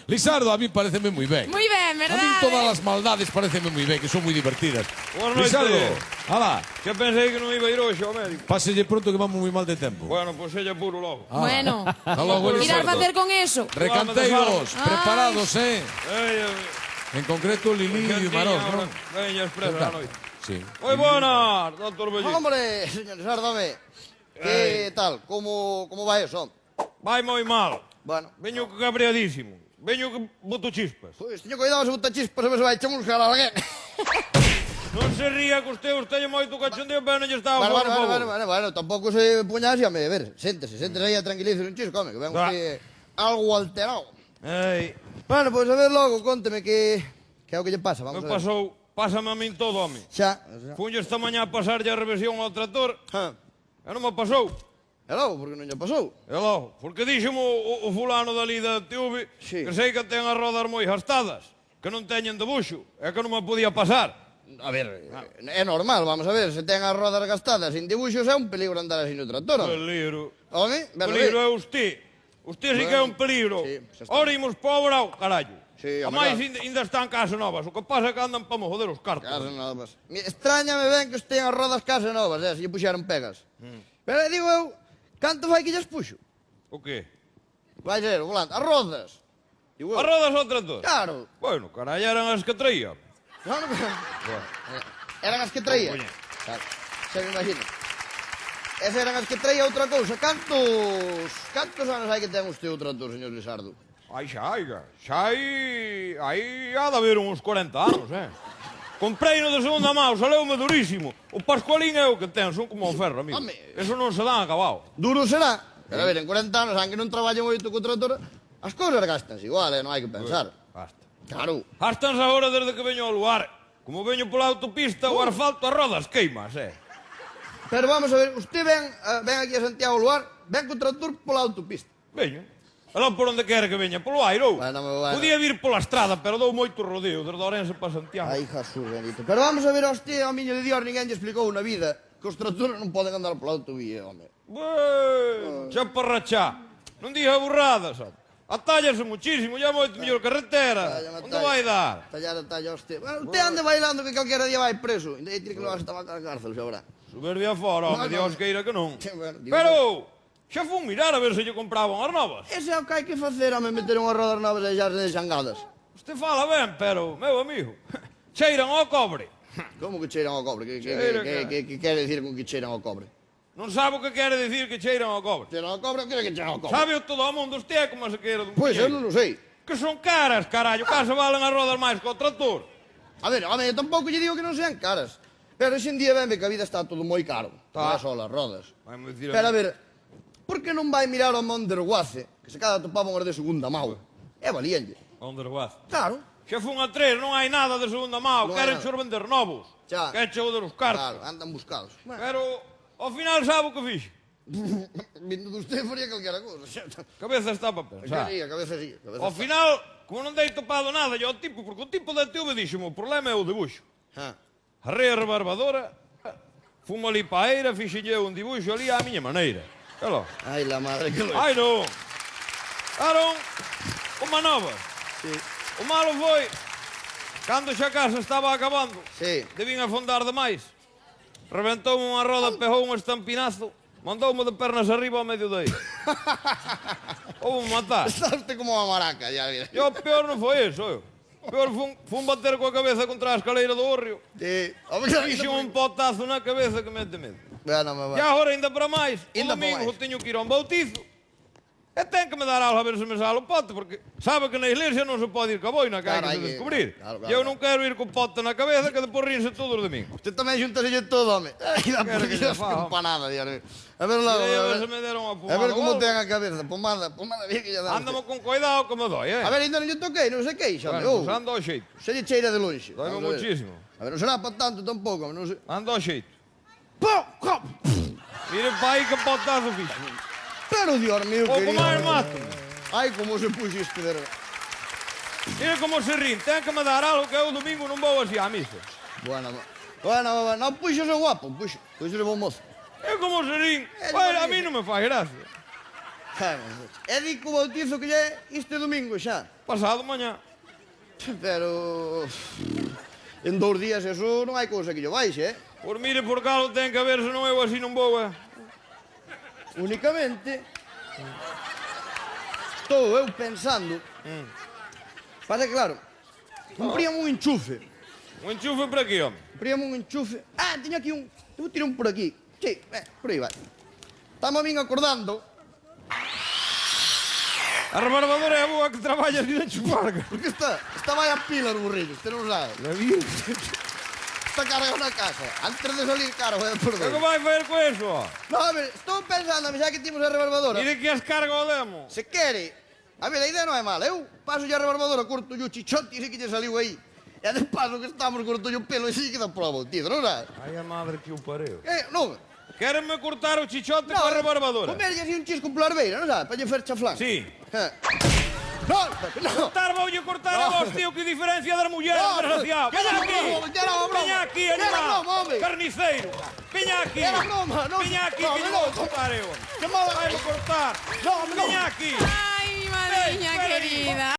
Lisardo, a mí pareceme moi ben. Moi ben, A mí verdade? todas as maldades pareceme moi ben, que son moi divertidas. Boas noites. Lisardo, ala, Que pensei que non iba a ir hoxe ao médico. páselle pronto que vamos moi mal de tempo. Bueno, pois ella puro logo. Bueno, Hasta logo, ¿qué irás a Lisardo. facer con eso? Recanteiros, Ay. preparados, Ei, En concreto, Lili e Marós, non? Veña, expresa a noite. Sí. Moi buenas, doctor Bellín. Hombre, señor Sárdame, ¿qué tal? ¿Cómo va eso? Vai moi mal. Bueno, Veño cabreadísimo. Veño que boto chispas. pois teño cuidado se botar chispas a ver se vai echar buscar a alguén. Non se ría que usted teñe moito cachondeo, pero non lle está a Bueno, favor. bueno, tampouco se poña así, a ver, séntese aí a tranquilice un chisco, home, que ven usted algo alterado. Ei, Bueno, pois a ver logo, conteme que é o que lle pasa, vamos me a ver. pasou, pásame a min todo, home. Xa. Funlle esta mañá a pasarlle a revisión ao tractor, Ah, e non me pasou. e logo, porque non lle pasou? E logo, porque díxemo o fulano dali da TV Sí. que sei que ten as rodas moi gastadas, que non teñen debuxo, e que non me podía pasar. A ver, é normal, vamos a ver, se ten as rodas gastadas sin dibuixos é un peligro andar así no tractor, home. Peligro. Home, ben, Peligro é usted. Usted sí que é un peligro. Sí, xa está. Ora imos para o brao, carallo. Sí, a home, máis claro. ainda están casas novas, o que pasa é que andan para me joder os cartos. Casa novas. Extrañame ben que os teñan as rodas casa novas, se lle puxeron pegas. Pero digo eu, canto fai que lles puxo? O qué? Vai ser, o volante, as rodas. Digo eu. As rodas ao tractor? Claro. Bueno, carallo, eran as que traía. Non, eran as que traía. Claro, xa me imagino. Esas eran as que traía outra cousa. Cantos anos hai que ten usted o trator, señor Lisardo? Ai, xa, aí ha de haber uns 40 anos, Comprei no de segunda mão, saleu-me durísimo. O Pascualín é o que ten, son como o ferro, amigo. Home. Eso non se dá acabado. Duro será. Pero a ver, en 40 anos, aunque non traballen moito co trator, as cousas gastanse igual, non hai que pensar. Basta. Claro. Hastanse agora desde que veño ao lugar. Como veño pola autopista, o asfalto, as rodas queimas, Pero vamos a ver, usted ven aquí a Santiago Luar, ven co trator pola autopista. Veño. Alá por onde quere que veña, polo aire, ou? Bueno. Podía vir pola estrada, pero dou moito rodeo, desde Orense para Santiago. Ai, Jesús bendito. Pero vamos a ver a usted, ao miño de Dios, ninguén lle explicou na vida que os tractores non poden andar pola autovía, home. Bueno, xa parrachá. Non diga burradas, home. Atállase muchísimo, ya moito mellor carretera. Tállame, Onde vai dar? Talla usted. Bueno, usted ande bailando que calquera día vai preso. Ainda hai que levar esta vaca á cárcel, xa verá. Soberbia fora, home, Dios queira que non. Sí, bueno, digo- Pero, xa fun mirar a ver se lle compraban as novas. Ese é o que hai que facer, home, meter unhas rodas novas e xa desangadas. Usted fala ben, pero, meu amigo, cheiran ao cobre. Como que cheiran ao cobre? Cheira, Que quere decir con que cheiran ao cobre? Non sabe o que quere dicir que cheiran ao cobre. Cheiran ao cobre, que é que cheiran ao cobre? Sabe o todo o mundo, usted é como se queira dun Pois eu piñeiro. non o sei. Que son caras, carallo, case valen as rodas máis que o trator. A ver, home, eu tampouco lle digo que non sean caras. Pero hoxe en día venme que a vida está todo moi caro. Non é só as rodas. Vai-me dicir Pero a mí. ver, por que non vai mirar ao Monderguace, que se cada topaban as de segunda mão? É valíanlle. Onde reguaz? Claro. Xa fun a 3, non hai nada de segunda mão, Non hai queren nada. xor vender novos. Xa. Queren xor vender os cartos. Claro, andan buscados. Pero, ao final, sabe o que fixe? Vindo de usted faría calquera cousa. Cabeza está para pensar. Quería, cabeza sí. Cabeza Ao está. final, como non dei topado nada, yo o tipo, porque o tipo da TV dixo-me, o problema é o debuxo. Ah. Arrei a rebarbadora, fumo ali pa a eira, fixelle un dibuixo ali á miña maneira. Hello. Ai, la madre que lo... Ai, non. Claro, como nova. Sí. O malo foi, cando xa a casa estaba acabando, Sí. debín afondar demais. Reventoume unha roda, pegou un estampinazo, mandoume de pernas arriba ao medio daí. Houve matar. Está usted como uma maraca, ya mira. E o peor non foi eso, eu. O peor fun bater coa cabeza contra a escaleira do hórreo. Sí. Hombre, ya Fixo un potazo na cabeza que mete medo. Bueno, E agora, ainda para máis, o Ainda para domingo máis. teño que ir a un bautizo. E ten que me dar algo a ver se me sale o pote, porque sabe que na iglesia non se pode ir ca boina, que Claro, hai hai que se que- descubrir. claro, E eu claro. non quero ir co pote na cabeza, que depois rinse todos de min. Usted tamén xuntaselle todo, home. Ai, la Quero que lle porquilla faga. empanada, Dios mío. A ver, logo, E a ver a se ver, me deron a a pomada. ver como ou algo. ten a cabeza. Pomada bien que lle dá. Ándame con cuidado que me doi, A ver, ainda non lle toquei, non sei que, xa. Bueno, pues ando ao xeito. Se lle cheira de lonxe. Doime Vamos a ver. muchísimo. A ver, non será para tanto tampouco, non sei. Ando ao xeito. Pum, cop. Mire pa aí que potazo fixo. Pero, Dios mío, Pouco querido. máis mato. Ai, como se puxo isto de... Mire como se rin, ten que me dar algo que eu domingo non vou así á misa. Bueno, non puxo se guapo, puxo se bon mozo. É como se rin. É Bueno, a bonito. mí non me fai gracia. E di que o bautizo que lle é este domingo xa. Pasado mañá. Pero... En 2 días eso non hai cousa que lle baixe, Por mire por calo ten que haber, se non eu así non vou, Únicamente... Estou eu pensando... Pasa que, claro, compríamos un enchufe. Un enchufe para aquí, home. Compríamos un enchufe... Ah, teño aquí un... Vou tirar un por aquí. Sí, por aí vai. Estamos a min acordando... A rebarbadora é a boa que traballas de enchufar. Porque está vai a pila no burrillo, este non sabe. La vida. Está cargado na casa. Antes de salir caro, vai a perder. Que vai fazer con eso? No, a ver, estou pensando, xa que timos a rebarbadora. E de que as carga o demo? Se quere... A ver, a idea non é mala. Eu paso a rebarbadora, corto o chichote e sei que lle saliu aí. E de paso que estamos, corto o pelo e sei que dá prova o tido, non sabes? Ai, a madre que o pareu. Non. Quérenme cortar o chichote coa rebarbadora? Comerlle así un chisco pola arbeira, non sabes? Para lle fer chaflán. Sí. Non. Cortar, voulle cortar a vos, tío, que diferencia das mulleres, desgraciado. Veña aquí. Veña aquí, animal. Carniceiro. Veña aquí. Era broma, non. Veña aquí, que lle vou cortar eu. Que mala. Vai cortar. Veña aquí. Ay, madriña querida.